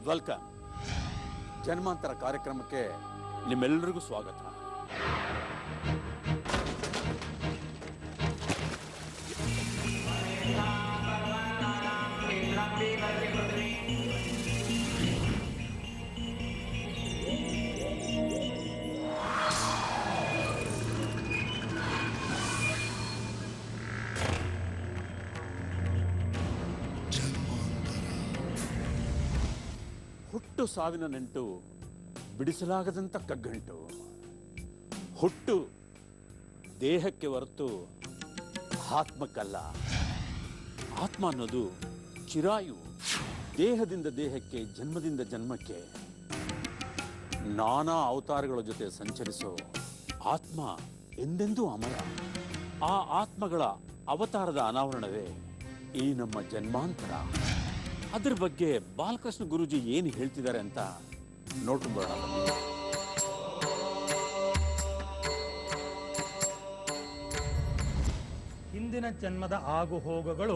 Welcome. ಜನ್ಮಾಂತರ ಕಾರ್ಯಕ್ರಮಕ್ಕೆ ನಿಮ್ಮೆಲ್ಲರಿಗೂ ಸ್ವಾಗತ. ಹುಟ್ಟು ಸಾವಿನ ನಂಟು ಬಿಡಿಸಲಾಗದಂಥ ಕಗ್ಗಂಟು. ಹುಟ್ಟು ದೇಹಕ್ಕೆ ಹೊರತು ಆತ್ಮಕ್ಕಲ್ಲ. ಆತ್ಮ ಅನ್ನೋದು ಚಿರಾಯು. ದೇಹದಿಂದ ದೇಹಕ್ಕೆ, ಜನ್ಮದಿಂದ ಜನ್ಮಕ್ಕೆ ನಾನಾ ಅವತಾರಗಳ ಜೊತೆ ಸಂಚರಿಸೋ ಆತ್ಮ ಎಂದೆಂದೂ ಅಮರ. ಆ ಆತ್ಮಗಳ ಅವತಾರದ ಅನಾವರಣವೇ ಈ ನಮ್ಮ ಜನ್ಮಾಂತರ. ಅದ್ರ ಬಗ್ಗೆ ಬಾಲಕೃಷ್ಣ ಗುರೂಜಿ ಏನು ಹೇಳ್ತಿದ್ದಾರೆ ಅಂತ ನೋಡ್ಕೊಂಡ್ಬರೋಣ. ಹಿಂದಿನ ಜನ್ಮದ ಆಗು ಹೋಗುಗಳು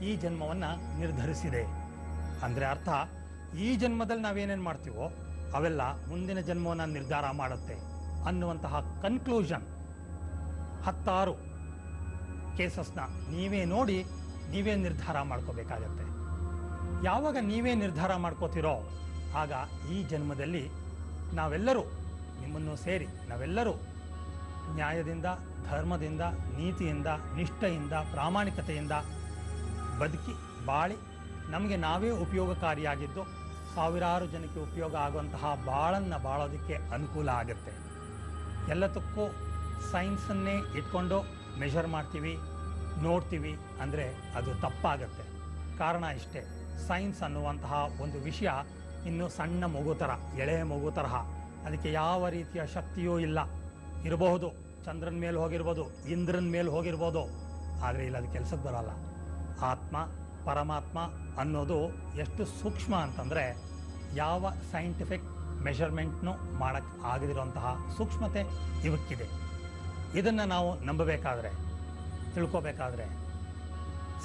ಈ ಜನ್ಮವನ್ನ ನಿರ್ಧರಿಸಿದೆ. ಅಂದ್ರೆ ಅರ್ಥ, ಈ ಜನ್ಮದಲ್ಲಿ ನಾವೇನೇನು ಮಾಡ್ತೀವೋ ಅವೆಲ್ಲ ಮುಂದಿನ ಜನ್ಮವನ್ನ ನಿರ್ಧಾರ ಮಾಡುತ್ತೆ ಅನ್ನುವಂತಹ ಕನ್ಕ್ಲೂಷನ್ 10 ಕೇಸಸ್ನ ನೀವೇ ನೋಡಿ ನೀವೇ ನಿರ್ಧಾರ ಮಾಡ್ಕೋಬೇಕಾಗತ್ತೆ. ಯಾವಾಗ ನೀವೇ ನಿರ್ಧಾರ ಮಾಡ್ಕೋತಿರೋ ಆಗ ಈ ಜನ್ಮದಲ್ಲಿ ನಾವೆಲ್ಲರೂ, ನಿಮ್ಮನ್ನು ಸೇರಿ ನಾವೆಲ್ಲರೂ ನ್ಯಾಯದಿಂದ, ಧರ್ಮದಿಂದ, ನೀತಿಯಿಂದ, ನಿಷ್ಠೆಯಿಂದ, ಪ್ರಾಮಾಣಿಕತೆಯಿಂದ ಬದುಕಿ ಬಾಳಿ ನಮಗೆ ನಾವೇ ಉಪಯೋಗಕಾರಿಯಾಗಿದ್ದು ಸಾವಿರಾರು ಜನಕ್ಕೆ ಉಪಯೋಗ ಆಗುವಂತಹ ಬಾಳನ್ನು ಬಾಳೋದಕ್ಕೆ ಅನುಕೂಲ ಆಗುತ್ತೆ. ಎಲ್ಲದಕ್ಕೂ ಸೈನ್ಸನ್ನೇ ಇಟ್ಕೊಂಡು ಮೆಷರ್ ಮಾಡ್ತೀವಿ, ನೋಡ್ತೀವಿ ಅಂದರೆ ಅದು ತಪ್ಪಾಗತ್ತೆ. ಕಾರಣ ಇಷ್ಟೇ, ಸೈನ್ಸ್ ಅನ್ನುವಂತಹ ಒಂದು ವಿಷಯ ಇನ್ನು ಸಣ್ಣ ಮಗು ಥರ, ಎಳೆಯ ಮಗು ತರಹ. ಅದಕ್ಕೆ ಯಾವ ರೀತಿಯ ಶಕ್ತಿಯೂ ಇಲ್ಲ. ಇರಬಹುದು, ಚಂದ್ರನ ಮೇಲೆ ಹೋಗಿರ್ಬೋದು, ಇಂದ್ರನ ಮೇಲೆ ಹೋಗಿರ್ಬೋದು, ಆದರೆ ಇಲ್ಲ, ಅದು ಕೆಲಸಕ್ಕೆ ಬರೋಲ್ಲ. ಆತ್ಮ, ಪರಮಾತ್ಮ ಅನ್ನೋದು ಎಷ್ಟು ಸೂಕ್ಷ್ಮ ಅಂತಂದರೆ ಯಾವ ಸೈಂಟಿಫಿಕ್ ಮೆಷರ್ಮೆಂಟ್ನೂ ಮಾಡೋಕ್ಕೆ ಆಗದಿರುವಂತಹ ಸೂಕ್ಷ್ಮತೆ ಇವಕ್ಕಿದೆ. ಇದನ್ನು ನಾವು ನಂಬಬೇಕಾದ್ರೆ, ತಿಳ್ಕೋಬೇಕಾದ್ರೆ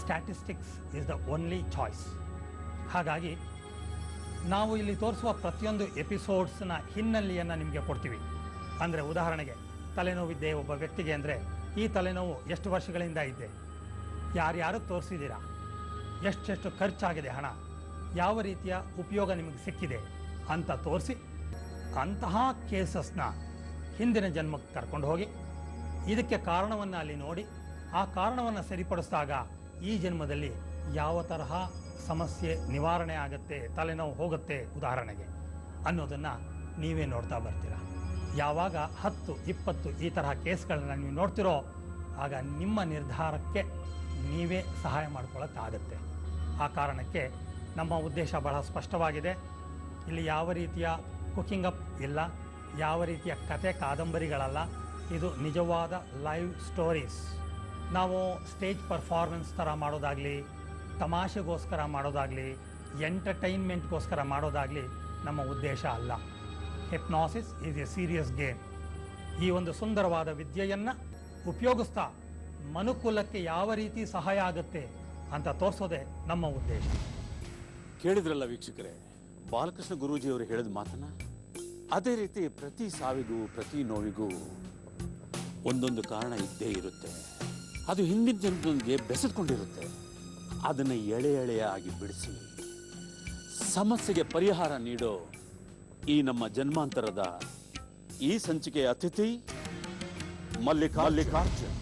statistics is the only choice. ಹಾಗಾಗಿ ನಾವು ಇಲ್ಲಿ ತೋರಿಸುವ ಪ್ರತಿಯೊಂದು ಎಪಿಸೋಡ್ಸ್ನ ಹಿನ್ನೆಲೆಯನ್ನು ನಿಮಗೆ ಕೊಡ್ತೀವಿ. ಅಂದರೆ ಉದಾಹರಣೆಗೆ, ತಲೆನೋವಿದ್ದೆ ಒಬ್ಬ ವ್ಯಕ್ತಿಗೆ ಅಂದರೆ ಈ ತಲೆನೋವು ಎಷ್ಟು ವರ್ಷಗಳಿಂದ ಇದೆ, ಯಾರ್ಯಾರು ತೋರಿಸಿದ್ದೀರಾ, ಎಷ್ಟೆಷ್ಟು ಖರ್ಚಾಗಿದೆ ಹಣ, ಯಾವ ರೀತಿಯ ಉಪಯೋಗ ನಿಮಗೆ ಸಿಕ್ಕಿದೆ ಅಂತ ತೋರಿಸಿ ಅಂತಹ ಕೇಸಸ್ನ ಹಿಂದಿನ ಜನ್ಮಕ್ಕೆ ಕರ್ಕೊಂಡು ಹೋಗಿ ಇದಕ್ಕೆ ಕಾರಣವನ್ನು ಅಲ್ಲಿ ನೋಡಿ ಆ ಕಾರಣವನ್ನು ಸರಿಪಡಿಸಿದಾಗ ಈ ಜನ್ಮದಲ್ಲಿ ಯಾವ ತರಹ ಸಮಸ್ಯೆ ನಿವಾರಣೆ ಆಗುತ್ತೆ, ತಲೆನೋವು ಹೋಗುತ್ತೆ ಉದಾಹರಣೆಗೆ ಅನ್ನೋದನ್ನು ನೀವೇ ನೋಡ್ತಾ ಬರ್ತೀರಾ. ಯಾವಾಗ 10, 20 ಈ ತರಹ ಕೇಸ್ಗಳನ್ನ ನೀವು ನೋಡ್ತಿರೋ ಆಗ ನಿಮ್ಮ ನಿರ್ಧಾರಕ್ಕೆ ನೀವೇ ಸಹಾಯ ಮಾಡ್ಕೊಳ್ಳೋಕ್ಕಾಗತ್ತೆ. ಆ ಕಾರಣಕ್ಕೆ ನಮ್ಮ ಉದ್ದೇಶ ಬಹಳ ಸ್ಪಷ್ಟವಾಗಿದೆ. ಇಲ್ಲಿ ಯಾವ ರೀತಿಯ ಕುಕಿಂಗ್ ಅಪ್ ಇಲ್ಲ, ಯಾವ ರೀತಿಯ ಕತೆ ಕಾದಂಬರಿಗಳಲ್ಲ. ಇದು ನಿಜವಾದ ಲೈವ್ ಸ್ಟೋರೀಸ್. ನಾವು ಸ್ಟೇಜ್ ಪರ್ಫಾರ್ಮೆನ್ಸ್ ಥರ ಮಾಡೋದಾಗಲಿ, ತಮಾಷೆಗೋಸ್ಕರ ಮಾಡೋದಾಗಲಿ, ಎಂಟರ್ಟೈನ್ಮೆಂಟ್ಗೋಸ್ಕರ ಮಾಡೋದಾಗಲಿ ನಮ್ಮ ಉದ್ದೇಶ ಅಲ್ಲ. ಹಿಪ್ನಾಸಿಸ್ ಈಸ್ ಎ ಸೀರಿಯಸ್ ಗೇಮ್. ಈ ಒಂದು ಸುಂದರವಾದ ವಿದ್ಯೆಯನ್ನು ಉಪಯೋಗಿಸ್ತಾ ಮನುಕುಲಕ್ಕೆ ಯಾವ ರೀತಿ ಸಹಾಯ ಆಗುತ್ತೆ ಅಂತ ತೋರಿಸೋದೇ ನಮ್ಮ ಉದ್ದೇಶ. ಕೇಳಿದ್ರಲ್ಲ ವೀಕ್ಷಕರೇ, ಬಾಲಕೃಷ್ಣ ಗುರೂಜಿಯವರು ಹೇಳಿದ ಮಾತನ್ನ. ಅದೇ ರೀತಿ ಪ್ರತಿ ಸಾವಿಗೂ, ಪ್ರತಿ ನೋವಿಗೂ ಒಂದೊಂದು ಕಾರಣ ಇದ್ದೇ ಇರುತ್ತೆ. ಅದು ಹಿಂದಿನ ಜನ್ಮದೊಂದಿಗೆ ಬೆಸೆದುಕೊಂಡಿರುತ್ತೆ. ಅದನ್ನು ಎಳೆ ಎಳೆಯಾಗಿ ಬಿಡಿಸಿ ಸಮಸ್ಯೆಗೆ ಪರಿಹಾರ ನೀಡೋ ಈ ನಮ್ಮ ಜನ್ಮಾಂತರದ ಈ ಸಂಚಿಕೆಯ ಅತಿಥಿ ಮಲ್ಲಿಕಾರ್ಜುನ್.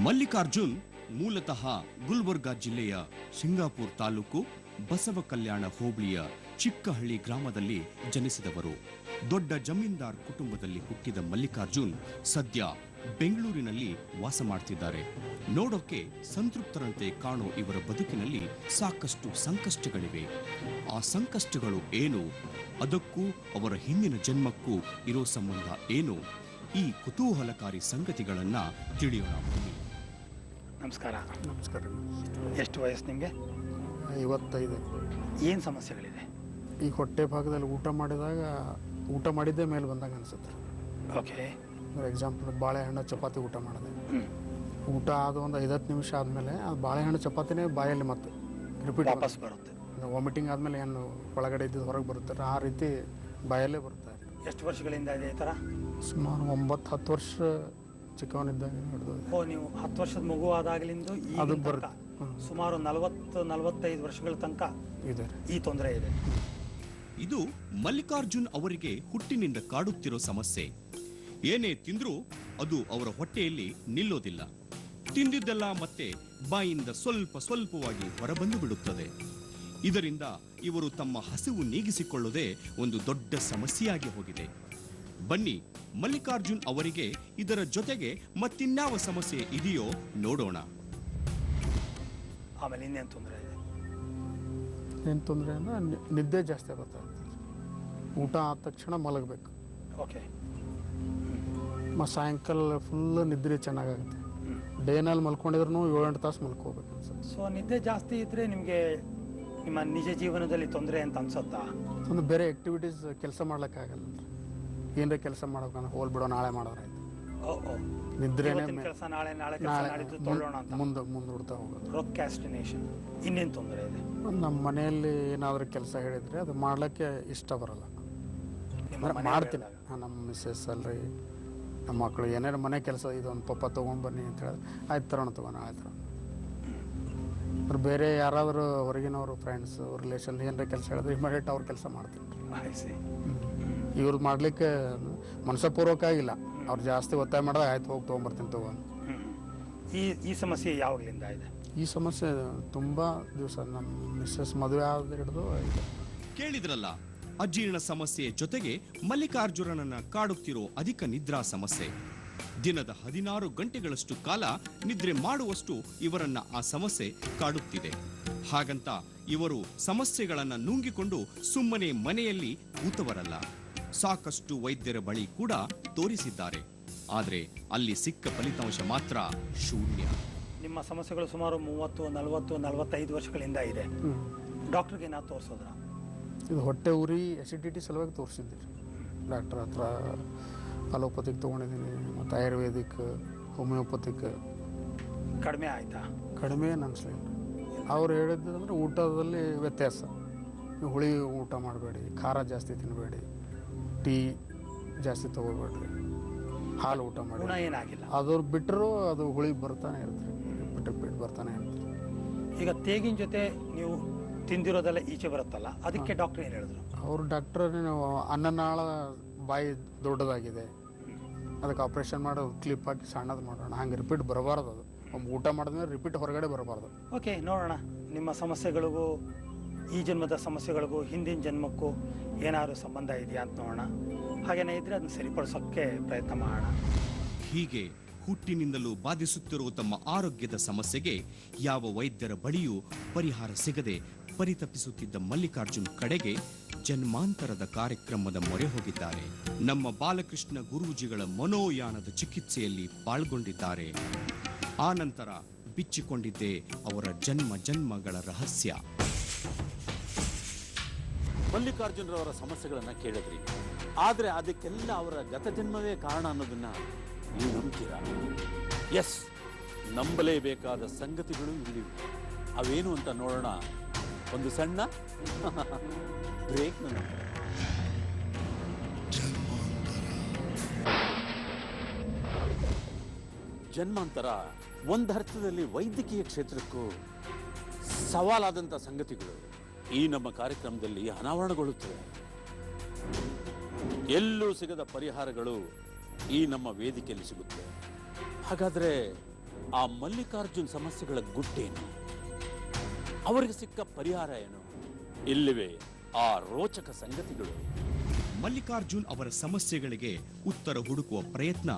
ಮಲ್ಲಿಕಾರ್ಜುನ್ ಮೂಲತಃ ಗುಲ್ಬರ್ಗಾ ಜಿಲ್ಲೆಯ ಸಿಂಗಾಪುರ್ ತಾಲೂಕು ಬಸವ ಕಲ್ಯಾಣ ಹೋಬಳಿಯ ಚಿಕ್ಕಹಳ್ಳಿ ಗ್ರಾಮದಲ್ಲಿ ಜನಿಸಿದವರು. ದೊಡ್ಡ ಜಮೀನ್ದಾರ್ ಕುಟುಂಬದಲ್ಲಿ ಹುಟ್ಟಿದ ಮಲ್ಲಿಕಾರ್ಜುನ್ ಸದ್ಯ ಬೆಂಗಳೂರಿನಲ್ಲಿ ವಾಸ ಮಾಡ್ತಿದ್ದಾರೆ. ನೋಡೋಕೆ ಸಂತೃಪ್ತರಂತೆ ಕಾಣೋ ಇವರ ಬದುಕಿನಲ್ಲಿ ಸಾಕಷ್ಟು ಸಂಕಷ್ಟಗಳಿವೆ. ಆ ಸಂಕಷ್ಟಗಳು ಏನು, ಅದಕ್ಕೂ ಅವರ ಹಿಂದಿನ ಜನ್ಮಕ್ಕೂ ಇರೋ ಸಂಬಂಧ ಏನು, ಈ ಕುತೂಹಲಕಾರಿ ಸಂಗತಿಗಳನ್ನ ತಿಳಿಯೋಣ. ನಮಸ್ಕಾರ. ನಮಸ್ಕಾರ. ಎಷ್ಟು ವಯಸ್ಸು ನಿಮಗೆ? 55. ಏನು ಸಮಸ್ಯೆಗಳಿದೆ? ಈ ಹೊಟ್ಟೆ ಭಾಗದಲ್ಲಿ ಊಟ ಮಾಡಿದ್ದೇ ಮೇಲೆ ಬಂದಂಗೆ ಅನಿಸುತ್ತೆ. ಓಕೆ. ಫಾರ್ ಎಕ್ಸಾಂಪಲ್, ಬಾಳೆಹಣ್ಣು ಚಪಾತಿ ಊಟ ಮಾಡಿದೆ. ಊಟ ಆದ ಒಂದು 5-10 ನಿಮಿಷ ಆದಮೇಲೆ ಅದು ಬಾಳೆಹಣ್ಣು ಚಪಾತಿನೇ ಬಾಯಲ್ಲಿ ಮತ್ತೆ ರಿಪೀಟ್ ವಾಪಸ್ ಬರುತ್ತೆ. ವಾಮಿಟಿಂಗ್ ಆದಮೇಲೆ ಏನು ಒಳಗಡೆ ಇದ್ದಿದ್ದು ಹೊರಗೆ ಬರುತ್ತಾರೆ ಆ ರೀತಿ ಬಾಯಲ್ಲೇ ಬರುತ್ತೆ. ಎಷ್ಟು ವರ್ಷಗಳಿಂದ ಇದೆ ಈ ಥರ? ಸುಮಾರು 9-10 ವರ್ಷ ಚಿಕ್ಕವನಿದ್ದಾಗ ಹಿಡಿದು. ನೀವು 10 ವರ್ಷದ ಮಗು ಆದಾಗಲಿಂದ ಅದು ಬರುತ್ತೆ. ಸುಮಾರು 40-45 ವರ್ಷಗಳ ತನಕ ಇದೆ ಈ ತೊಂದರೆ ಇದೆ. ಇದು ಮಲ್ಲಿಕಾರ್ಜುನ್ ಅವರಿಗೆ ಹುಟ್ಟಿನಿಂದ ಕಾಡುತ್ತಿರೋ ಸಮಸ್ಯೆ. ಏನೇ ತಿಂದ್ರೂ ಅದು ಅವರ ಹೊಟ್ಟೆಯಲ್ಲಿ ನಿಲ್ಲೋದಿಲ್ಲ. ತಿಂದಿದ್ದೆಲ್ಲ ಮತ್ತೆ ಬಾಯಿಂದ ಸ್ವಲ್ಪ ಸ್ವಲ್ಪವಾಗಿ ಹೊರಬಂದು ಬಿಡುತ್ತದೆ. ಇದರಿಂದ ಇವರು ತಮ್ಮ ಹಸಿವು ನೀಗಿಸಿಕೊಳ್ಳುವುದೇ ಒಂದು ದೊಡ್ಡ ಸಮಸ್ಯೆಯಾಗಿ ಹೋಗಿದೆ. ಬನ್ನಿ, ಮಲ್ಲಿಕಾರ್ಜುನ್ ಅವರಿಗೆ ಇದರ ಜೊತೆಗೆ ಮತ್ತಿನ್ಯಾವ ಸಮಸ್ಯೆ ಇದೆಯೋ ನೋಡೋಣ. ಆಮೇಲೆ ಇನ್ನೇನು ತೊಂದರೆ ಇದೆ? ಏನು ತೊಂದರೆ ಅಂದರೆ ನಿದ್ದೆ ಜಾಸ್ತಿ ಆಗುತ್ತೆ. ಊಟ ಆದ ತಕ್ಷಣ ಮಲಗಬೇಕು. ಓಕೆ. ಸಾಯಂಕಾಲ ಫುಲ್ ನಿದ್ರೆ ಚೆನ್ನಾಗಾಗುತ್ತೆ. ಡೇನಲ್ಲಿ ಮಲ್ಕೊಂಡಿದ್ರು 7-8 ತಾಸು ಮಲ್ಕೋಬೇಕು ಅನ್ಸುತ್ತೆ. ಸೊ ನಿದ್ದೆ ಜಾಸ್ತಿ ಇದ್ರೆ ನಿಮಗೆ ನಿಮ್ಮ ನಿಜ ಜೀವನದಲ್ಲಿ ತೊಂದರೆ ಅಂತ ಅನ್ಸುತ್ತಾ? ಒಂದು ಬೇರೆ ಆಕ್ಟಿವಿಟೀಸ್ ಕೆಲಸ ಮಾಡ್ಲಿಕ್ಕಾಗಲ್ಲ. ಏನಾರ ಕೆಲಸ ಮಾಡೋಕೆ ಹೋಲ್ಬಿಡೋ, ನಾಳೆ ಮಾಡಿದ್ರೆ ಆಯ್ತು. ನಿದ್ರೆನೇ ಕೆಲಸ ನಾಳೆ ನಾಡಿದ್ದು ತೊಗೊಳ್ಳೋಣ ಅಂತ ಮುಂದೆ ಹುಡ್ತಾ ಹೋಗೋದು. ಪ್ರೊಕ್ರಾಸ್ಟಿನೇಷನ್. ಇನ್ನೇನು ತೊಂದರೆ ಇದೆ? ನಮ್ಮ ಮನೆಯಲ್ಲಿ ಏನಾದರೂ ಕೆಲಸ ಹೇಳಿದರೆ ಅದು ಮಾಡ್ಲಿಕ್ಕೆ ಇಷ್ಟ ಬರಲ್ಲ. ಮಾಡ್ತೀನಿ. ನಮ್ಮ ಮಿಸ್ಸಸ್ ಅಲ್ರಿ, ನಮ್ಮ ಮಕ್ಕಳು ಏನಾರು ಮನೆ ಕೆಲಸ ಇದೊಂದು ಪಪ್ಪ ತೊಗೊಂಡು ಬನ್ನಿ ಅಂತ ಹೇಳಿದ್ರೆ ಆಯ್ತು ತರೋಣ ಆಯ್ತು. ಬೇರೆ ಯಾರಾದರೂ ಹೊರಗಿನವರು ಫ್ರೆಂಡ್ಸ್ ರಿಲೇಷನ್ ಏನಾರ ಕೆಲಸ ಹೇಳಿದ್ರೆ ಇಮಿಡಿಯೇಟ್ ಅವ್ರ ಕೆಲಸ ಮಾಡ್ತೀನಿ. ಇವ್ರದ್ದು ಮಾಡಲಿಕ್ಕೆ ಮನಸಪೂರ್ವಕ ಆಗಿಲ್ಲ, ಅವ್ರು ಜಾಸ್ತಿ ಒತ್ತಾಯ ಮಾಡಿದಾಗ ಆಯ್ತು ಹೋಗಿ ತೊಗೊಂಬರ್ತೀನಿ ತಗೊಂಡು. ಈ ಸಮಸ್ಯೆ ಯಾವಾಗಲಿಂದ ಇದೆ? ಈ ಸಮಸ್ಯೆ ತುಂಬ ದಿವಸ, ನಮ್ಮ ಮಿಸ್ಸಸ್ ಮದುವೆ ಆದ ಹಿಡಿದು ಇದೆ. ಕೇಳಿದ್ರಲ್ಲ, ಅಜೀರ್ಣ ಸಮಸ್ಯೆ ಜೊತೆಗೆ ಮಲ್ಲಿಕಾರ್ಜುನನನ್ನ ಕಾಡುತ್ತಿರೋ ಅಧಿಕ ನಿದ್ರಾ ಸಮಸ್ಯೆ. ದಿನದ 16 ಗಂಟೆಗಳಷ್ಟು ಕಾಲ ನಿದ್ರೆ ಮಾಡುವಷ್ಟು ಇವರನ್ನ ಆ ಸಮಸ್ಯೆ ಕಾಡುತ್ತಿದೆ. ಹಾಗಂತ ಇವರು ಸಮಸ್ಯೆಗಳನ್ನ ನುಂಗಿಕೊಂಡು ಸುಮ್ಮನೆ ಮನೆಯಲ್ಲಿ ಕೂತವರಲ್ಲ. ಸಾಕಷ್ಟು ವೈದ್ಯರ ಬಳಿ ಕೂಡ ತೋರಿಸಿದ್ದಾರೆ. ಆದರೆ ಅಲ್ಲಿ ಸಿಕ್ಕ ಫಲಿತಾಂಶ ಮಾತ್ರ ಶೂನ್ಯ. ನಿಮ್ಮ ಸಮಸ್ಯೆಗಳು ಸುಮಾರು 30-40-45 ವರ್ಷಗಳಿಂದ ಇದೆ. ಡಾಕ್ಟರ್ಗೆ ನಾ ತೋರಿಸೋದ್ರ? ಇದು ಹೊಟ್ಟೆ ಉರಿ ಅಸಿಡಿಟಿ ಸಲುವಾಗಿ ತೋರಿಸಿದ್ದೀರಿ. ಡಾಕ್ಟರ್ ಹತ್ರ ಅಲೋಪತಿಕ್ ತೊಗೊಂಡಿದ್ದೀನಿ, ಮತ್ತು ಆಯುರ್ವೇದಿಕ್, ಹೋಮಿಯೋಪತಿಕ್. ಕಡಿಮೆ ಆಯ್ತಾ? ಕಡಿಮೆ ಏನು ಅನಿಸ್ಲಿಲ್ಲ. ಅವ್ರು ಹೇಳಿದ್ದಂದ್ರೆ ಊಟದಲ್ಲಿ ವ್ಯತ್ಯಾಸ. ನೀವು ಹುಳಿ ಊಟ ಮಾಡಬೇಡಿ, ಖಾರ ಜಾಸ್ತಿ ತಿನ್ನಬೇಡಿ, ಟೀ ಜಾಸ್ತಿ ತೊಗೋಬೇಡ್ರಿ, ಹಾಲು ಊಟ ಮಾಡಿ. ಏನಾಗಿಲ್ಲ. ಅದು ಬಿಟ್ಟರು ಅದು ಹುಳಿ ಬರ್ತಾನೆ ಇರ್ತೀರಿ, ಬಿಟ್ಟು ಬರ್ತಾನೆ ಇರ್ತೀರಿ. ಈಗ ತೇಗಿನ ಜೊತೆ ನೀವು ತಿಂದಿರೋದೆಲ್ಲ ಈಚೆ ಬರುತ್ತಲ್ಲ, ಅದಕ್ಕೆ ಡಾಕ್ಟರ್ ಏನು ಹೇಳಿದ್ರು? ಅವರು ಡಾಕ್ಟರ್ ಅನ್ನನಾಳ ಬಾಯಿ ದೊಡ್ಡದಾಗಿದೆ, ಅದಕ್ಕೆ ಆಪ್ರೇಷನ್ ಮಾಡಿ ಕ್ಲಿಪ್ ಹಾಕಿ ಸಣ್ಣದು ಮಾಡೋಣ, ಹಂಗೆ ರಿಪೀಟ್ ಬರಬಾರ್ದು. ಅದು ಊಟ ಮಾಡಿದ್ಮೇಲೆ ರಿಪೀಟ್ ಹೊರಗಡೆ ಬರಬಾರ್ದು. ಓಕೆ, ನೋಡೋಣ. ನಿಮ್ಮ ಸಮಸ್ಯೆಗಳಿಗೂ ಈ ಜನ್ಮದ ಸಮಸ್ಯೆಗಳಿಗೂ ಹಿಂದಿನ ಜನ್ಮಕ್ಕೂ ಏನಾದ್ರು ಸಂಬಂಧ ಇದೆಯಾ ಅಂತ ನೋಡೋಣ. ಹಾಗೇನೇ ಇದ್ರೆ ಅದನ್ನ ಸರಿಪಡಿಸೋಕ್ಕೆ ಪ್ರಯತ್ನ ಮಾಡೋಣ. ಹೀಗೆ ಹುಟ್ಟಿನಿಂದಲೂ ಬಾಧಿಸುತ್ತಿರುವ ತಮ್ಮ ಆರೋಗ್ಯದ ಸಮಸ್ಯೆಗೆ ಯಾವ ವೈದ್ಯರ ಬಳಿಯೂ ಪರಿಹಾರ ಸಿಗದೆ ಪರಿತಪಿಸುತ್ತಿದ್ದ ಮಲ್ಲಿಕಾರ್ಜುನ್ ಕಡೆಗೆ ಜನ್ಮಾಂತರದ ಕಾರ್ಯಕ್ರಮದ ಮೊರೆ ಹೋಗಿದ್ದಾರೆ. ನಮ್ಮ ಬಾಲಕೃಷ್ಣ ಗುರೂಜಿಗಳ ಮನೋಯಾನದ ಚಿಕಿತ್ಸೆಯಲ್ಲಿ ಪಾಲ್ಗೊಂಡಿದ್ದಾರೆ. ಆ ನಂತರ ಬಿಚ್ಚಿಕೊಂಡಿದ್ದೇ ಅವರ ಜನ್ಮಗಳ ರಹಸ್ಯ. ಮಲ್ಲಿಕಾರ್ಜುನರವರ ಸಮಸ್ಯೆಗಳನ್ನ ಕೇಳಿದ್ರಿ, ಆದ್ರೆ ಅದಕ್ಕೆಲ್ಲ ಅವರ ಗತಜನ್ಮವೇ ಕಾರಣ ಅನ್ನೋದನ್ನ ನೀವು ನಂಬ್ತೀರಾ? ಎಸ್, ನಂಬಲೇಬೇಕಾದ ಸಂಗತಿಗಳು ಇಲ್ಲಿವೆ. ಅವೇನು ಅಂತ ನೋಡೋಣ. ಒಂದು ಸಣ್ಣ ಬ್ರೇಕ್. ಜನ್ಮಾಂತರ ಒಂದರ್ಥದಲ್ಲಿ ವೈದ್ಯಕೀಯ ಕ್ಷೇತ್ರಕ್ಕೂ ಸವಾಲಾದಂಥ ಸಂಗತಿಗಳು ಈ ನಮ್ಮ ಕಾರ್ಯಕ್ರಮದಲ್ಲಿ ಅನಾವರಣಗೊಳ್ಳುತ್ತವೆ. ಎಲ್ಲೂ ಸಿಗದ ಪರಿಹಾರಗಳು ಈ ನಮ್ಮ ವೇದಿಕೆಯಲ್ಲಿ ಸಿಗುತ್ತೆ. ಹಾಗಾದ್ರೆ ಆ ಮಲ್ಲಿಕಾರ್ಜುನ್ ಸಮಸ್ಯೆಗಳ ಗುಟ್ಟೇನು? ಅವರಿಗೆ ಸಿಕ್ಕ ಪರಿಹಾರ ಏನು? ಇಲ್ಲಿವೆ ಆ ರೋಚಕ ಸಂಗತಿಗಳು. ಮಲ್ಲಿಕಾರ್ಜುನ್ ಅವರ ಸಮಸ್ಯೆಗಳಿಗೆ ಉತ್ತರ ಹುಡುಕುವ ಪ್ರಯತ್ನ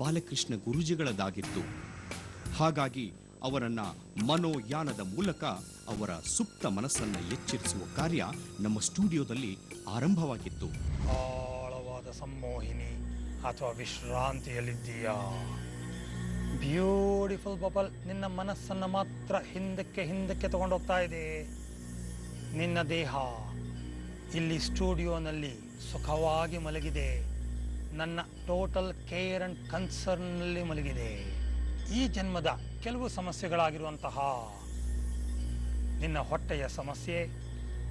ಬಾಲಕೃಷ್ಣ ಗುರೂಜಿಗಳದಾಗಿತ್ತು. ಹಾಗಾಗಿ ಅವರನ್ನ ಮನೋಯಾನದ ಮೂಲಕ ಅವರ ಸುಪ್ತ ಮನಸ್ಸನ್ನ ಎಚ್ಚರಿಸುವ ಕಾರ್ಯ ನಮ್ಮ ಸ್ಟುಡಿಯೋದಲ್ಲಿ ಆರಂಭವಾಗಿತ್ತು. ಆಳವಾದ ಸಂಮೋಹಿನಿ ಅಥವಾ ವಿಶ್ರಾಂತಿಯಲ್ಲಿದ್ದೀಯಾ? ಬ್ಯೂಟಿಫುಲ್ ಬಬಲ್ ನಿನ್ನ ಮನಸ್ಸನ್ನು ಮಾತ್ರ ಹಿಂದಕ್ಕೆ ತಗೊಂಡೋಗ್ತಾ ಇದೆ. ನಿನ್ನ ದೇಹ ಇಲ್ಲಿ ಸ್ಟುಡಿಯೋನಲ್ಲಿ ಸುಖವಾಗಿ ಮಲಗಿದೆ. ನನ್ನ ಟೋಟಲ್ ಕೇರ್ ಅಂಡ್ ಕನ್ಸರ್ನ್ನಲ್ಲಿ ಮಲಗಿದೆ. ಈ ಜನ್ಮದ ಕೆಲವು ಸಮಸ್ಯೆಗಳಾಗಿರುವಂತಹ ನಿನ್ನ ಹೊಟ್ಟೆಯ ಸಮಸ್ಯೆ,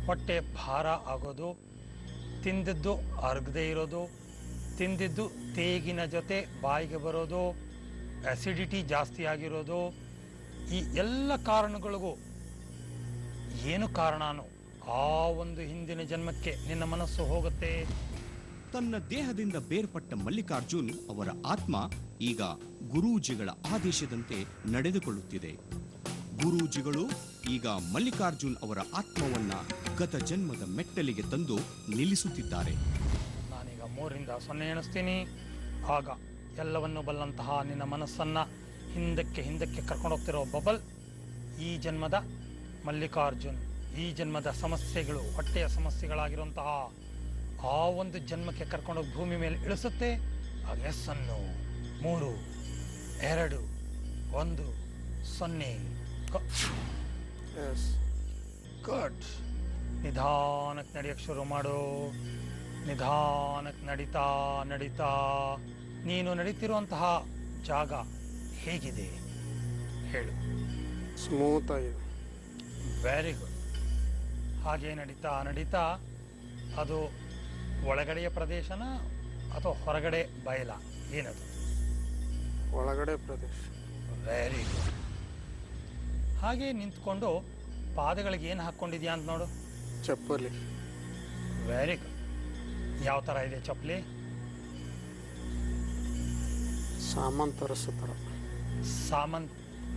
ಹೊಟ್ಟೆ ಭಾರ ಆಗೋದು, ತಿಂದಿದ್ದು ಅರ್ಗದೇ ಇರೋದು, ತಿಂದಿದ್ದು ತೇಗಿನ ಜೊತೆ ಬಾಯಿಗೆ ಬರೋದು, ಅಸಿಡಿಟಿ ಜಾಸ್ತಿ ಆಗಿರೋದು, ಈ ಎಲ್ಲ ಕಾರಣಗಳಿಗೂ ಏನು ಕಾರಣನೋ ಆ ಒಂದು ಹಿಂದಿನ ಜನ್ಮಕ್ಕೆ ನಿನ್ನ ಮನಸ್ಸು ಹೋಗುತ್ತೆ. ತನ್ನ ದೇಹದಿಂದ ಬೇರ್ಪಟ್ಟ ಮಲ್ಲಿಕಾರ್ಜುನ್ ಅವರ ಆತ್ಮ ಈಗ ಗುರೂಜಿಗಳ ಆದೇಶದಂತೆ ನಡೆದುಕೊಳ್ಳುತ್ತಿದೆ. ಗುರೂಜಿಗಳು ಈಗ ಮಲ್ಲಿಕಾರ್ಜುನ್ ಅವರ ಆತ್ಮವನ್ನ ಗತ ಜನ್ಮದ ಮೆಟ್ಟಲಿಗೆ ತಂದು ನಿಲ್ಲಿಸುತ್ತಿದ್ದಾರೆ. ನಾನೀಗ 3ರಿಂದ 0 ಎಣಿಸ್ತೀನಿ. ಆಗ ಎಲ್ಲವನ್ನು ಬಲ್ಲಂತಹ ನಿನ್ನ ಮನಸ್ಸನ್ನ ಹಿಂದಕ್ಕೆ ಕರ್ಕೊಂಡೋಗ್ತಿರೋ ಬಬಲ್ ಈ ಜನ್ಮದ ಮಲ್ಲಿಕಾರ್ಜುನ್, ಈ ಜನ್ಮದ ಸಮಸ್ಯೆಗಳು, ಹೊಟ್ಟೆಯ ಸಮಸ್ಯೆಗಳಾಗಿರುವಂತಹ ಆ ಒಂದು ಜನ್ಮಕ್ಕೆ ಕರ್ಕೊಂಡೋಗಿ ಭೂಮಿ ಮೇಲೆ ಇಳಿಸುತ್ತೆ. ಆಗ ಎಸ್ಸನ್ನು 3, 2, 1, 0. ಎಸ್. ಗುಡ್. ನಿಧಾನಕ್ಕೆ ನಡೆಯಕ್ಕೆ ಶುರು ಮಾಡು. ನಿಧಾನಕ್ಕೆ ನಡೀತಾ ನಡೀತಾ ನೀನು ನಡೀತಿರುವಂತಹ ಜಾಗ ಹೇಗಿದೆ ಹೇಳು. ಸ್ಮೂತ್ ಆಗಿದೆ. Very good. ಹಾಗೆ ನಡೀತಾ ನಡೀತಾ ಅದು ಒಳಗಡೆಯ ಪ್ರದೇಶನ ಅಥವಾ ಹೊರಗಡೆ ಬಯಲ, ಏನದು? ಒಳಗಡೆ ಪ್ರದೇಶ. Very good. ಹಾಗೆ ನಿಂತ್ಕೊಂಡು ಪಾದಗಳಿಗೆ ಏನು ಹಾಕ್ಕೊಂಡಿದ್ಯಾ ಅಂತ ನೋಡು. ಚಪ್ಪಲಿ. Very good. ಯಾವ ಥರ ಇದೆ ಚಪ್ಪಲಿ? ಸಾಮಂತ ಅರಸ ಥರ.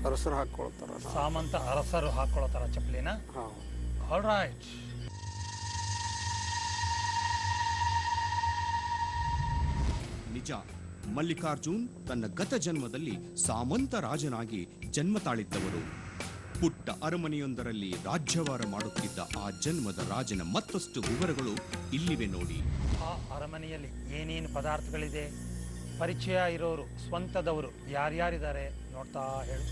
ಅರಸರು ಹಾಕ್ಕೊಳ್ತಾರ. ಸಾಮಂತ ಅರಸರು ಹಾಕೊಳ್ಳೋ ಥರ ಚಪ್ಪಲಿನ? ಹೌದು. All right. ನಿಜ, ಮಲ್ಲಿಕಾರ್ಜುನ್ ತನ್ನ ಗತ ಜನ್ಮದಲ್ಲಿ ಸಾಮಂತ ರಾಜನಾಗಿ ಜನ್ಮ ತಾಳಿದ್ದವರು. ಪುಟ್ಟ ಅರಮನೆಯೊಂದರಲ್ಲಿ ರಾಜ್ಯಭಾರ ಮಾಡುತ್ತಿದ್ದ ಆ ಜನ್ಮದ ರಾಜನ ಮತ್ತಷ್ಟು ವಿವರಗಳು ಇಲ್ಲಿವೆ ನೋಡಿ. ಆ ಅರಮನೆಯಲ್ಲಿ ಏನೇನು ಪದಾರ್ಥಗಳಿದೆ, ಪರಿಚಯ ಇರೋರು, ಸ್ವಂತದವರು ಯಾರ್ಯಾರಿದ್ದಾರೆ ನೋಡ್ತಾ ಹೇಳು.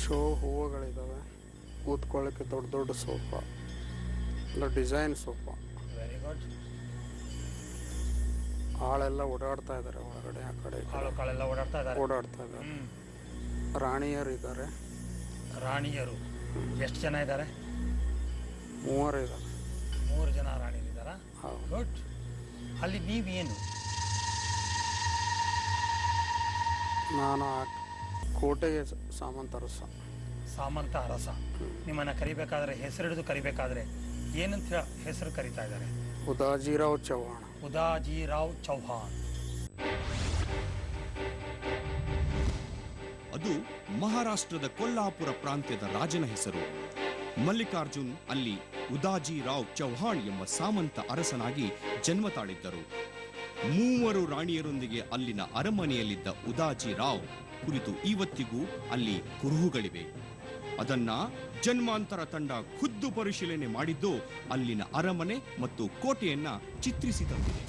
ಶೋ ಹೂವುಗಳಿದ್ದಾವೆ, ಕೂತ್ಕೊಳ್ಳೋಕ್ಕೆ ದೊಡ್ಡ ದೊಡ್ಡ ಸೋಫಾ, ಇಲ್ಲ ಡಿಸೈನ್ ಸೋಫಾ. Very good. ಆಳೆಲ್ಲ ಓಡಾಡ್ತಾ ಇದ್ದಾರೆ ಒಳಗಡೆ, ಆ ಕಡೆ ಈ ಕಡೆ ಕಾಳೆಲ್ಲ ಓಡಾಡ್ತಾ ಇದ್ದಾರೆ. ರಾಣಿಯರಿದ್ದಾರೆ. ರಾಣಿಯರು ಎಷ್ಟು ಜನ ಇದ್ದಾರೆ? 3 ಇದ್ದಾರೆ. 3 ಜನ ರಾಣಿಯರಿದ್ದಾರಾ? ಹೌದು. ಗುಡ್. ಅಲ್ಲಿ ನೀವೇನು? ನಾನು ಆ ಕೋಟೆಗೆ ಸಾಮಂತ ಅರಸ. ಸಾಮಂತ ಅರಸ. ನಿಮ್ಮನ್ನ ಕರಿಬೇಕಾದ್ರೆ, ಹೆಸರಿಡಿದು ಕರಿಬೇಕಾದ್ರೆ ಏನಂತ ಹೆಸರು ಕರಿತಾ ಇದ್ದಾರೆ? ಉದಾಜಿರಾವ್ ಚೌಹಾಣ್. ಉದಾಜಿರಾವ್ ಚೌಹಾಣ್. ಅದು ಮಹಾರಾಷ್ಟ್ರದ ಕೊಲ್ಲಾಪುರ ಪ್ರಾಂತ್ಯದ ರಾಜನ ಹೆಸರು. ಮಲ್ಲಿಕಾರ್ಜುನ್ ಅಲ್ಲಿ ಉದಾಜಿರಾವ್ ಚೌಹಾಣ್ ಎಂಬ ಸಾಮಂತ ಅರಸನಾಗಿ ಜನ್ಮ ತಾಳಿದ್ದರು. 3 ರಾಣಿಯರೊಂದಿಗೆ ಅಲ್ಲಿನ ಅರಮನೆಯಲ್ಲಿದ್ದ ಉದಾಜಿರಾವ್ ಕುರಿತು ಇವತ್ತಿಗೂ ಅಲ್ಲಿ ಕುರುಹುಗಳಿವೆ. ಅದನ್ನ ಜನ್ಮಾಂತರ ತಂಡ ಖುದ್ದು ಪರಿಶೀಲನೆ ಮಾಡಿದ್ದು ಅಲ್ಲಿನ ಅರಮನೆ ಮತ್ತು ಕೋಟೆಯನ್ನ ಚಿತ್ರಿಸಿ ತಂದಿದೆ.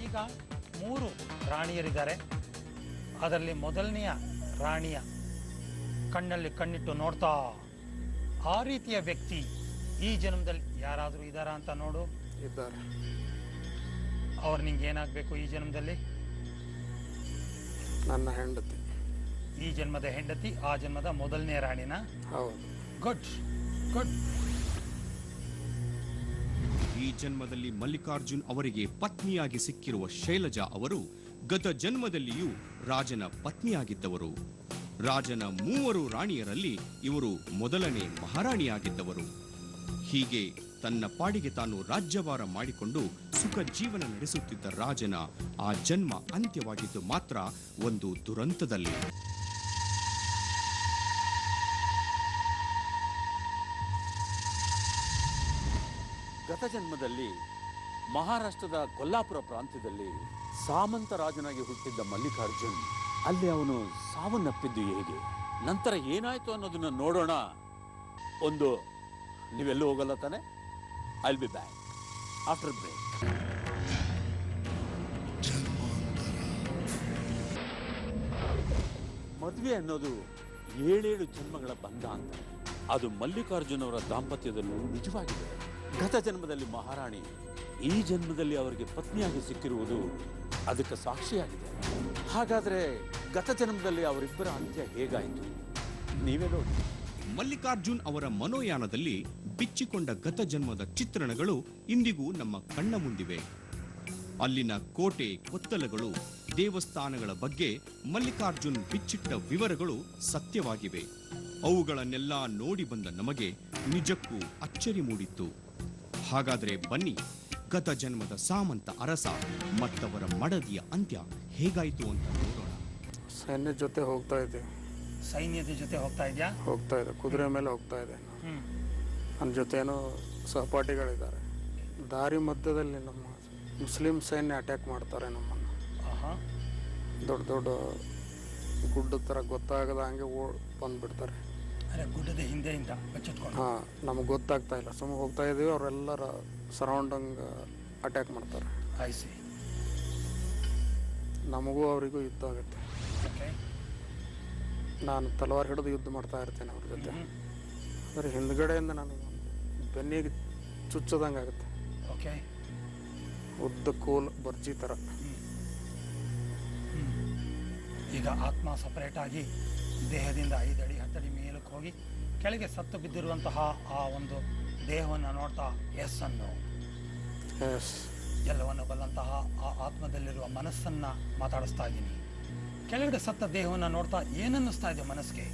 ಈಗ 3 ರಾಣಿಯರಿದ್ದಾರೆ. ಅದರಲ್ಲಿ ಮೊದಲನೆಯ ರಾಣಿಯ ಕಣ್ಣಲ್ಲಿ ಕಣ್ಣಿಟ್ಟು ನೋಡ್ತಾ, ಆ ರೀತಿಯ ವ್ಯಕ್ತಿ ಈ ಜನ್ಮದಲ್ಲಿ ಯಾರಾದರೂ ಇದ್ದಾರಾ ಅಂತ ನೋಡು. ಇದ್ದಾರೆ. ಅವ್ರು ನಿಂಗೆ ಏನಾಗಬೇಕು ಈ ಜನ್ಮದಲ್ಲಿ? ನನ್ನ ಹೆಂಡತಿ. ಈ ಜನ್ಮದ ಹೆಂಡತಿ, ಆ ಜನ್ಮದ ಮೊದಲನೇ ರಾಣಿನ? ಹೌದು. Good good. ಈ ಜನ್ಮದಲ್ಲಿ ಮಲ್ಲಿಕಾರ್ಜುನ್ ಅವರಿಗೆ ಪತ್ನಿಯಾಗಿ ಸಿಕ್ಕಿರುವ ಶೈಲಜಾ ಅವರು ಗತ ಜನ್ಮದಲ್ಲಿಯೂ ರಾಜನ ಪತ್ನಿಯಾಗಿದ್ದವರು. ರಾಜನ 3 ರಾಣಿಯರಲ್ಲಿ ಇವರು ಮೊದಲನೇ ಮಹಾರಾಣಿಯಾಗಿದ್ದವರು. ಹೀಗೆ ತನ್ನ ಪಾಡಿಗೆ ತಾನು ರಾಜ್ಯಭಾರ ಮಾಡಿಕೊಂಡು ಸುಖ ಜೀವನ ನಡೆಸುತ್ತಿದ್ದ ರಾಜನ ಆ ಜನ್ಮ ಅಂತ್ಯವಾಗಿದ್ದು ಮಾತ್ರ ಒಂದು ದುರಂತದಲ್ಲಿ. ಗತ ಜನ್ಮದಲ್ಲಿ ಮಹಾರಾಷ್ಟ್ರದ ಕೊಲ್ಲಾಪುರ ಪ್ರಾಂತ್ಯದಲ್ಲಿ ಸಾಮಂತ ರಾಜನಾಗಿ ಹುಟ್ಟಿದ್ದ ಮಲ್ಲಿಕಾರ್ಜುನ್ ಅಲ್ಲಿ ಅವನು ಸಾವನ್ನಪ್ಪಿದ್ದು ಹೇಗೆ, ನಂತರ ಏನಾಯ್ತು ಅನ್ನೋದನ್ನ ನೋಡೋಣ. ನೀವೆಲ್ಲೂ ಹೋಗಲ್ಲ ತಾನೆ? I'll be back after break. ಮದುವೆ ಅನ್ನೋದು 7 ಜನ್ಮಗಳ ಬಂಧ ಅಂತ. ಅದು ಮಲ್ಲಿಕಾರ್ಜುನ್ ಅವರ ದಾಂಪತ್ಯದಲ್ಲೂ ನಿಜವಾಗಿದೆ. ಗತ ಜನ್ಮದಲ್ಲಿ ಮಹಾರಾಣಿ, ಈ ಜನ್ಮದಲ್ಲಿ ಅವರಿಗೆ ಪತ್ನಿಯಾಗಿ ಸಿಕ್ಕಿರುವುದು ಅದಕ್ಕೆ ಸಾಕ್ಷಿಯಾಗಿದೆ. ಹಾಗಾದ್ರೆ ಗತ ಜನ್ಮದಲ್ಲಿ ಅವರಿಬ್ಬರ ಅಂತ್ಯ ಹೇಗಾಯಿತು? ನೀವೇ ನೋಡಿ. ಮಲ್ಲಿಕಾರ್ಜುನ್ ಅವರ ಮನೋಯಾನದಲ್ಲಿ ಬಿಚ್ಚಿಕೊಂಡ ಗತ ಜನ್ಮದ ಚಿತ್ರಣಗಳು ಇಂದಿಗೂ ನಮ್ಮ ಕಣ್ಣ ಮುಂದಿವೆ. ಅಲ್ಲಿನ ಕೋಟೆ, ಕೊತ್ತಲಗಳು, ದೇವಸ್ಥಾನಗಳ ಬಗ್ಗೆ ಮಲ್ಲಿಕಾರ್ಜುನ್ ಬಿಚ್ಚಿಟ್ಟ ವಿವರಗಳು ಸತ್ಯವಾಗಿವೆ. ಅವುಗಳನ್ನೆಲ್ಲ ನೋಡಿ ಬಂದ ನಮಗೆ ನಿಜಕ್ಕೂ ಅಚ್ಚರಿ ಮೂಡಿತ್ತು. ಹಾಗಾದ್ರೆ ಬನ್ನಿ, ಗತ ಜನ್ಮದ ಸಾಮಂತ ಅರಸ ಮತ್ತವರ ಮಡದಿಯ ಅಂತ್ಯ ಹೇಗಾಯಿತು ಅಂತ ನೋಡೋಣ. ಸೈನ್ಯದ ಜೊತೆ ಹೋಗ್ತಾ ಇದ್ದೀವಿ. ಸೈನ್ಯದ ಜೊತೆ ಹೋಗ್ತಾ ಇದೆಯಾ? ಹೋಗ್ತಾ ಇದೆ, ಕುದುರೆ ಮೇಲೆ ಹೋಗ್ತಾ ಇದೆ. ನನ್ನ ಜೊತೆನೂ ಸಹಪಾಠಿಗಳಿದ್ದಾರೆ. ದಾರಿ ಮಧ್ಯದಲ್ಲಿ ನಮ್ಮ ಮುಸ್ಲಿಂ ಸೈನ್ಯ ಅಟ್ಯಾಕ್ ಮಾಡ್ತಾರೆ ನಮ್ಮನ್ನು. ದೊಡ್ಡ ದೊಡ್ಡ ಗುಡ್ಡ ಥರ ಗೊತ್ತಾಗದ ಹಂಗೆ ಬಂದ್ಬಿಡ್ತಾರೆ. ಗುಡ್ಡದ ಹಿಂದೆಯಿಂದ ಬಚ್ಚಿಟ್ಕೊಂಡು. ಹಾಂ, ನಮಗೆ ಗೊತ್ತಾಗ್ತಾ ಇಲ್ಲ. ಸುಮ್ಮನೆ ಹೋಗ್ತಾ ಇದ್ದೀವಿ, ಅವರೆಲ್ಲರ ಸರೌಂಡಿಂಗ್ ಅಟ್ಯಾಕ್ ಮಾಡ್ತಾರೆ. ಆಯ್ಸಿ, ನಮಗೂ ಅವರಿಗೂ ಯುದ್ಧ ಆಗುತ್ತೆ. ನಾನು ತಲವಾರು ಹಿಡಿದು ಯುದ್ಧ ಮಾಡ್ತಾ ಇರ್ತೇನೆ ಅವ್ರ ಜೊತೆ. ಆದರೆ ಹಿಂದ್ಗಡೆಯಿಂದ ನನಗೆ ಬೆನ್ನಿಗೆ ಚುಚ್ಚದಂಗೆ ಆಗುತ್ತೆ. ಓಕೆ, ಉದ್ದ ಕೋಲ್ ಬರ್ಜಿ ಥರ. ಈಗ ಆತ್ಮ ಸಪರೇಟ್ ಆಗಿ ದೇಹದಿಂದ 5 ಅಡಿ 10 ಅಡಿ ಮೇಲಕ್ಕೆ ಹೋಗಿ ಕೆಳಗೆ ಸತ್ತು ಬಿದ್ದಿರುವಂತಹ ಆ ಒಂದು ದೇಹವನ್ನು ನೋಡ್ತಾ ಎಸ್ ಅನ್ನು, ಎಲ್ಲವನ್ನು ಬಲ್ಲಂತಹ ಆ ಆತ್ಮದಲ್ಲಿರುವ ಮನಸ್ಸನ್ನ ಮಾತಾಡಿಸ್ತಾ ಇದ್ದೀನಿ. ಕೆಳಗಡೆ ಸತ್ತ ದೇಹವನ್ನು ನೋಡ್ತಾ ಏನನ್ನಿಸ್ತಾ ಇದೆ ಮನಸ್ಸಿಗೆ?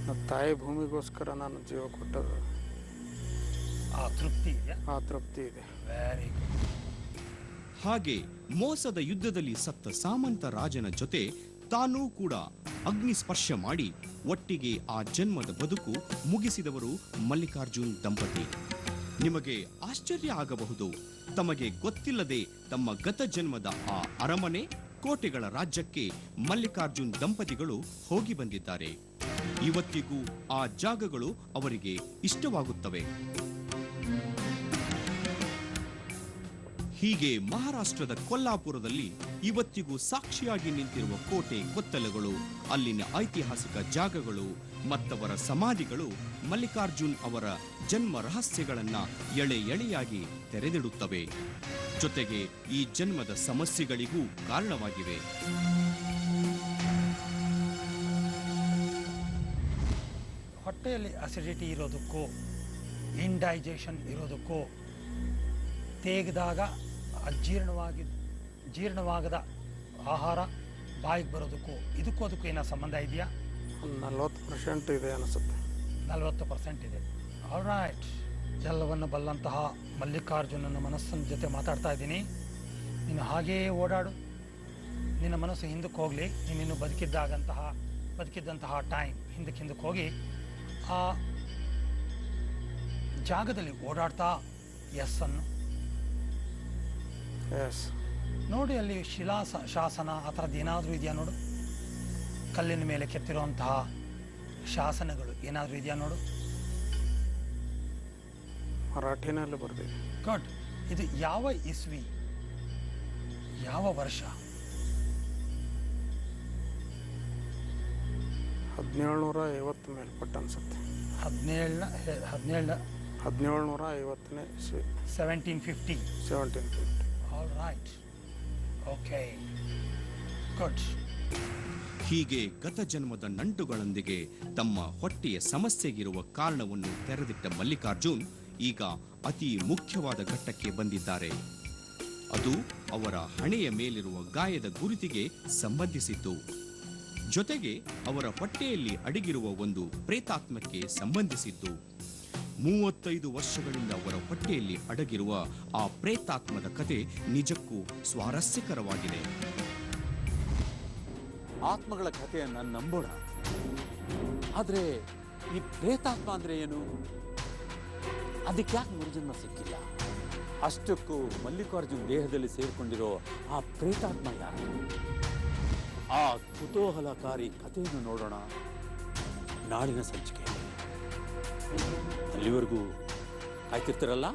ನನ್ನ ತಾಯಿ ಭೂಮಿಗೋಸ್ಕರ ನಾನು ಜೀವ ಕೊಟ್ಟದ್ದು. ಆ ತೃಪ್ತಿ ಇದೆ. ಆ ತೃಪ್ತಿ ಇದೆ. Very good. ಹಾಗೆ ಮೋಸದ ಯುದ್ಧದಲ್ಲಿ ಸತ್ತ ಸಾಮಂತ ರಾಜನ ಜೊತೆ ತಾನೂ ಕೂಡ ಅಗ್ನಿ ಸ್ಪರ್ಶ ಮಾಡಿ ಒಟ್ಟಿಗೆ ಆ ಜನ್ಮದ ಬದುಕು ಮುಗಿಸಿದವರು ಮಲ್ಲಿಕಾರ್ಜುನ್ ದಂಪತಿ. ನಿಮಗೆ ಆಶ್ಚರ್ಯ ಆಗಬಹುದು, ತಮಗೆ ಗೊತ್ತಿಲ್ಲದೆ ತಮ್ಮ ಗತ ಜನ್ಮದ ಆ ಅರಮನೆ, ಕೋಟೆಗಳ ರಾಜ್ಯಕ್ಕೆ ಮಲ್ಲಿಕಾರ್ಜುನ್ ದಂಪತಿಗಳು ಹೋಗಿ ಬಂದಿದ್ದಾರೆ. ಇವತ್ತಿಗೂ ಆ ಜಾಗಗಳು ಅವರಿಗೆ ಇಷ್ಟವಾಗುತ್ತವೆ. ಹೀಗೆ ಮಹಾರಾಷ್ಟ್ರದ ಕೊಲ್ಲಾಪುರದಲ್ಲಿ ಇವತ್ತಿಗೂ ಸಾಕ್ಷಿಯಾಗಿ ನಿಂತಿರುವ ಕೋಟೆ, ಕೊತ್ತಲಗಳು, ಅಲ್ಲಿನ ಐತಿಹಾಸಿಕ ಜಾಗಗಳು ಮತ್ತವರ ಸಮಾಧಿಗಳು ಮಲ್ಲಿಕಾರ್ಜುನ್ ಅವರ ಜನ್ಮ ರಹಸ್ಯಗಳನ್ನ ಎಳೆ ಎಳೆಯಾಗಿ ತೆರೆದಿಡುತ್ತವೆ. ಜೊತೆಗೆ ಈ ಜನ್ಮದ ಸಮಸ್ಯೆಗಳಿಗೂ ಕಾರಣವಾಗಿವೆ. ಹೊಟ್ಟೆಯಲ್ಲಿ ಅಸಿಡಿಟಿ ಇರೋದಕ್ಕೂ, ಇಂಡೈಜೆಷನ್ ಇರೋದಕ್ಕೂ, ತೇಗದಾಗ ಜೀರ್ಣವಾಗದ ಆಹಾರ ಬಾಯಿಗೆ ಬರೋದಕ್ಕೂ ಅದಕ್ಕೂ ಏನೋ ಸಂಬಂಧ ಇದೆಯಾ? 40% ಇದೆ ಅನಿಸುತ್ತೆ. 40% ಇದೆ. ಆಲ್ರೈಟ್, ಎಲ್ಲವನ್ನು ಬಲ್ಲಂತಹ ಮಲ್ಲಿಕಾರ್ಜುನನ ಮನಸ್ಸಿನ ಜೊತೆ ಮಾತಾಡ್ತಾ ಇದ್ದೀನಿ. ನೀನು ಹಾಗೇ ಓಡಾಡು, ನಿನ್ನ ಮನಸ್ಸು ಹಿಂದಕ್ಕೆ ಹೋಗಲಿ. ನೀನಿನ್ನು ಬದುಕಿದ್ದಂತಹ ಟೈಮ್ ಹಿಂದಕ್ಕೆ ಹೋಗಿ ಆ ಜಾಗದಲ್ಲಿ ಓಡಾಡ್ತಾ ಎಸ್ ಅನ್ನು ನೋಡಿ. ಅಲ್ಲಿ ಶಾಸನ ಆ ಥರದ್ದು ಏನಾದರೂ ಇದೆಯಾ ನೋಡು. ಕಲ್ಲಿನ ಮೇಲೆ ಕೆತ್ತಿರುವಂತಹ ಶಾಸನಗಳು ಏನಾದರೂ ಇದೆಯಾ ನೋಡು. ಮರಾಠಿನಲ್ಲಿ ಬರ್ತೀವಿ. ಗುಡ್. ಇದು ಯಾವ ಇಸ್ವಿ, ಯಾವ ವರ್ಷ? 1750 ಮೇಲ್ಪಟ್ಟ ಅನ್ಸುತ್ತೆ. 1750ನೇ ಇಸ್ವಿ. 1750. All right. Okay, good. ಹೀಗೆ ಗತ ಜನ್ಮದ ನಂಟುಗಳೊಂದಿಗೆ ತಮ್ಮ ಹೊಟ್ಟೆಯ ಸಮಸ್ಯೆಗಿರುವ ಕಾರಣವನ್ನು ತೆರೆದಿಟ್ಟ ಮಲ್ಲಿಕಾರ್ಜುನ್ ಈಗ ಅತಿ ಮುಖ್ಯವಾದ ಘಟ್ಟಕ್ಕೆ ಬಂದಿದ್ದಾರೆ. ಅದು ಅವರ ಹಣೆಯ ಮೇಲಿರುವ ಗಾಯದ ಗುರುತಿಗೆ ಸಂಬಂಧಿಸಿದ್ದು. ಜೊತೆಗೆ ಅವರ ಹೊಟ್ಟೆಯಲ್ಲಿ ಅಡಗಿರುವ ಒಂದು ಪ್ರೇತಾತ್ಮಕ್ಕೆ ಸಂಬಂಧಿಸಿದ್ದು. 35 ವರ್ಷಗಳಿಂದ ಅವರ ಹೊಟ್ಟೆಯಲ್ಲಿ ಅಡಗಿರುವ ಆ ಪ್ರೇತಾತ್ಮದ ಕತೆ ನಿಜಕ್ಕೂ ಸ್ವಾರಸ್ಯಕರವಾಗಿದೆ. ಆತ್ಮಗಳ ಕಥೆಯನ್ನ ನಂಬೋಣ. ಆದ್ರೆ ಈ ಪ್ರೇತಾತ್ಮ ಅಂದ್ರೆ ಏನು? ಅದಕ್ಕೆ ಯಾಕೆ ಮರುಜನ್ಮ ಸಿಕ್ಕಿಲ್ಲ? ಅಷ್ಟಕ್ಕೂ ಮಲ್ಲಿಕಾರ್ಜುನ್ ದೇಹದಲ್ಲಿ ಸೇರಿಕೊಂಡಿರೋ ಆ ಪ್ರೇತಾತ್ಮ ಯಾರು? ಆ ಕುತೂಹಲಕಾರಿ ಕಥೆಯನ್ನು ನೋಡೋಣ ನಾಳಿನ ಸಂಚಿಕೆಯಲ್ಲಿ. ಅಲ್ಲಿವರೆಗೂ ಕಾಯ್ತಿರ್ತೀರಲ್ಲ?